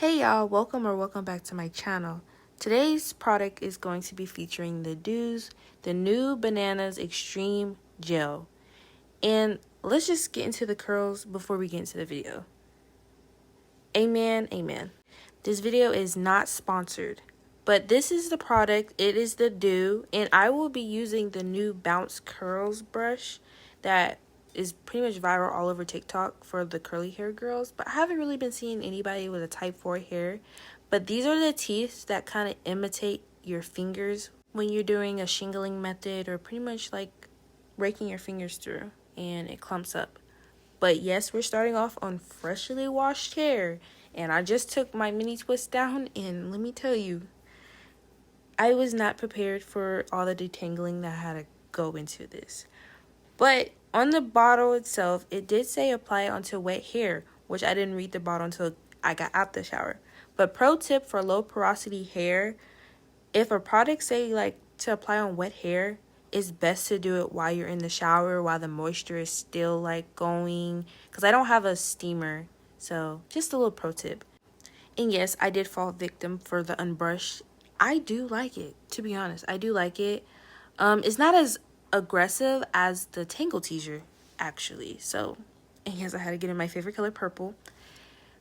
Hey y'all, welcome back to my channel. Today's product is going to be featuring the Doux, the new Bananas Extreme Gel. And let's just get into the curls before we get into the video. Amen, amen. This video is not sponsored, but this is the product. It is the Doux, and I will be using the new Bounce Curls brush that is pretty much viral all over TikTok for the curly hair girls, but I haven't really been seeing anybody with a type 4 hair. But these are the teeth that kind of imitate your fingers when you're doing a shingling method, or pretty much like raking your fingers through and it clumps up. But yes, we're starting off on freshly washed hair, and I just took my mini twist down, and let me tell you, I was not prepared for all the detangling that had to go into this. But on the bottle itself, it did say apply it onto wet hair, which I didn't read the bottle until I got out the shower. But pro tip for low porosity hair, if a product say like to apply on wet hair, it's best to do it while you're in the shower, while the moisture is still like going, because I don't have a steamer. So just a little pro tip. And yes, I did fall victim for the unbrushed. I do like it, to be honest. I do like it. It's not as aggressive as the Tangle teaser, actually. So, and yes, I had to get in my favorite color, purple.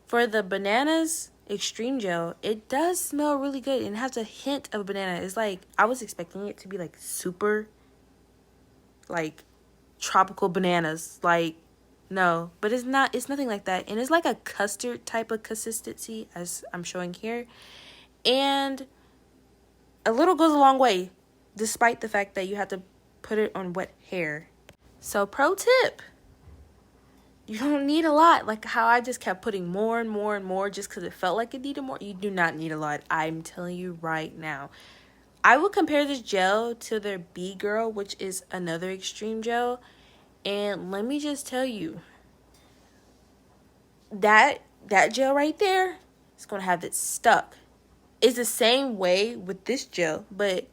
For the Bananas Extreme Gel, it does smell really good and has a hint of banana. It's like, I was expecting it to be like super, like tropical bananas. Like, no, but it's not. It's nothing like that. And it's like a custard type of consistency, as I'm showing here. And a little goes a long way, despite the fact that you have to put it on wet hair. So pro tip, you don't need a lot. Like how I just kept putting more and more and more just because it felt like it needed more. You do not need a lot. I'm telling you right now. I would compare this gel to their B Girl, which is another extreme gel. And let me just tell you, that gel right there is going to have it stuck. It's the same way with this gel, but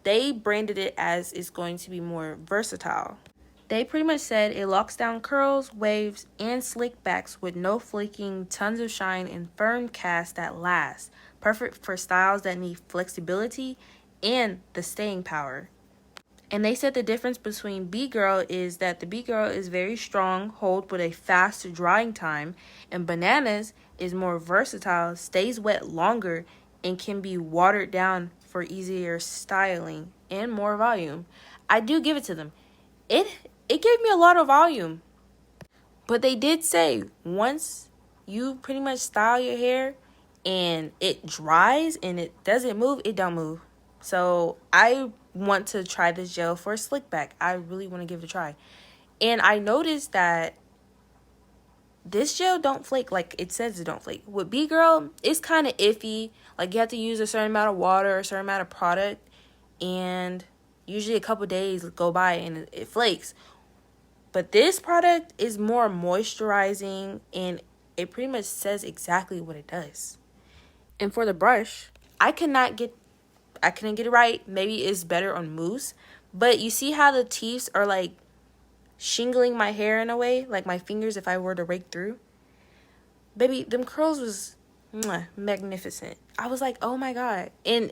they branded it as it's going to be more versatile. They pretty much said it locks down curls, waves, and slick backs with no flaking, tons of shine, and firm cast that lasts. Perfect for styles that need flexibility and the staying power. And they said the difference between B Girl is that the B Girl is very strong hold with a fast drying time, and Bananas is more versatile, stays wet longer, and can be watered down for easier styling and more volume. I do give it to them. It gave me a lot of volume. But they did say once you pretty much style your hair and it dries and it doesn't move, it don't move. So I want to try this gel for a slick back. I really want to give it a try. And I noticed that this gel don't flake like it says it don't flake. With B Girl, it's kind of iffy. Like you have to use a certain amount of water, a certain amount of product, and usually a couple days go by and it flakes. But this product is more moisturizing, and it pretty much says exactly what it does. And for the brush, I couldn't get it right. Maybe it's better on mousse, but you see how the teeth are like shingling my hair in a way, like my fingers if I were to rake through. Baby, them curls was magnificent. I was like, oh my god. And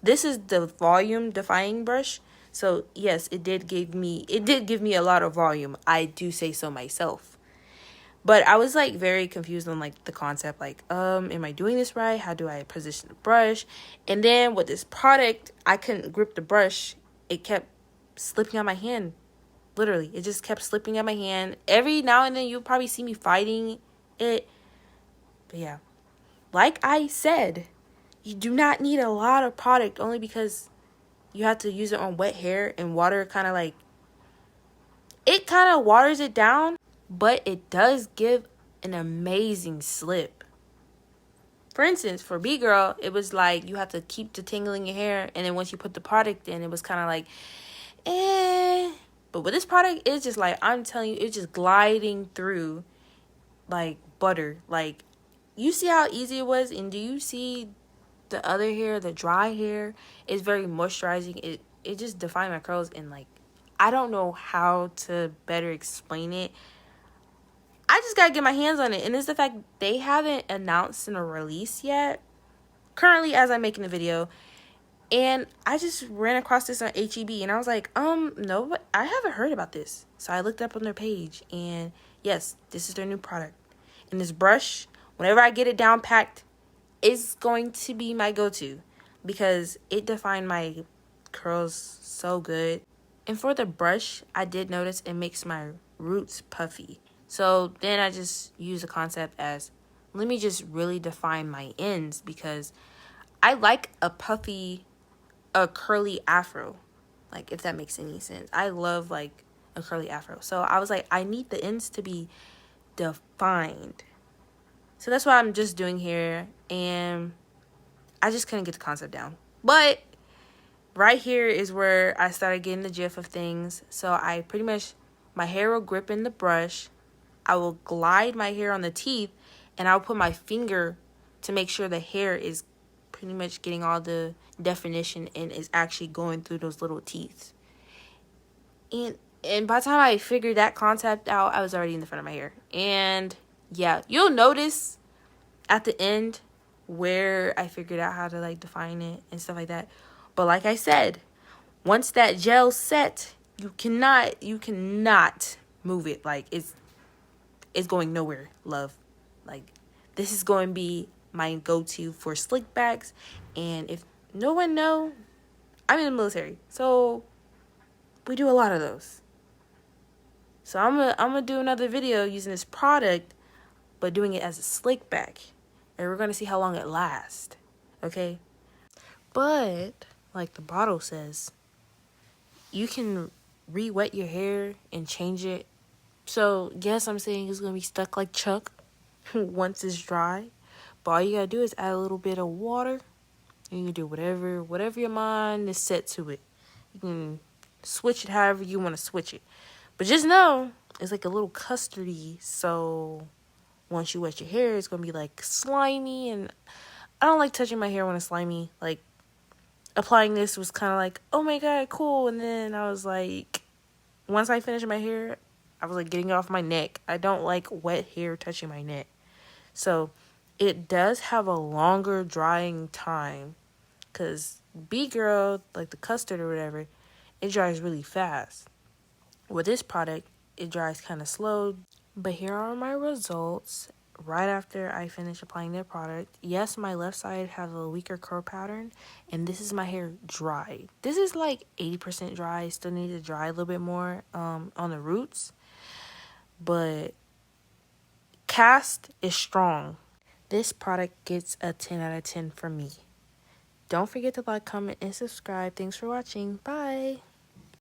this is the volume defying brush, so yes, it did give me a lot of volume. I do say so myself. But I was like very confused on like the concept, like am I doing this right? How do I position the brush? And then with this product, I couldn't grip the brush. It kept slipping out my hand. Literally, it just kept slipping out my hand. Every now and then you'll probably see me fighting it. But yeah, like I said, you do not need a lot of product, only because you have to use it on wet hair, and water kind of like, it kind of waters it down, but it does give an amazing slip. For instance, for B Girl, it was like you have to keep detangling your hair, and then once you put the product in, it was kind of like, But with this product, it's just like, I'm telling you, it's just gliding through like butter. Like, you see how easy it was? And do you see the other hair, the dry hair? Is very moisturizing. It just defined my curls, and like, I don't know how to better explain it. I just gotta get my hands on it. And it's the fact they haven't announced a release yet, currently as I'm making the video. And I just ran across this on HEB, and I was like, no, I haven't heard about this. So I looked up on their page, and yes, this is their new product. And this brush, whenever I get it down packed, is going to be my go-to because it defined my curls so good. And for the brush, I did notice it makes my roots puffy. So then I just use the concept as, let me just really define my ends, because I like a curly afro, like, if that makes any sense. I love like a curly afro. So I was like, I need the ends to be defined. So that's what I'm just doing here, and I just couldn't get the concept down. But right here is where I started getting the gist of things. So I pretty much, my hair will grip in the brush. I will glide my hair on the teeth, and I'll put my finger to make sure the hair is pretty much getting all the definition and is actually going through those little teeth. And by the time I figured that concept out, I was already in the front of my hair. And yeah, you'll notice at the end where I figured out how to like define it and stuff like that. But like I said, once that gel's set, you cannot move it. Like, it's going nowhere, love. Like, this is going to be my go-to for slick backs. And if no one know, I'm in the military, so we do a lot of those. So I'm gonna do another video using this product, but doing it as a slick back, and we're gonna see how long it lasts. Okay, but like the bottle says, you can re-wet your hair and change it. So yes, I'm saying it's gonna be stuck like Chuck once it's dry, but all you gotta do is add a little bit of water, and you can do whatever your mind is set to it. You can switch it however you want to switch it, but just know it's like a little custardy. So once you wet your hair, it's gonna be like slimy, and I don't like touching my hair when it's slimy. Like, applying this was kind of like, oh my god, cool, and then I was like, once I finished my hair, I was like getting it off my neck. I don't like wet hair touching my neck. So it does have a longer drying time, because B-Girl, like the custard or whatever, it dries really fast. With this product, it dries kind of slow. But here are my results right after I finish applying the product. Yes, my left side has a weaker curl pattern, and this is my hair dry. This is like 80% dry. Still need to dry a little bit more on the roots, but cast is strong. This product gets a 10 out of 10 from me. Don't forget to like, comment, and subscribe. Thanks for watching. Bye.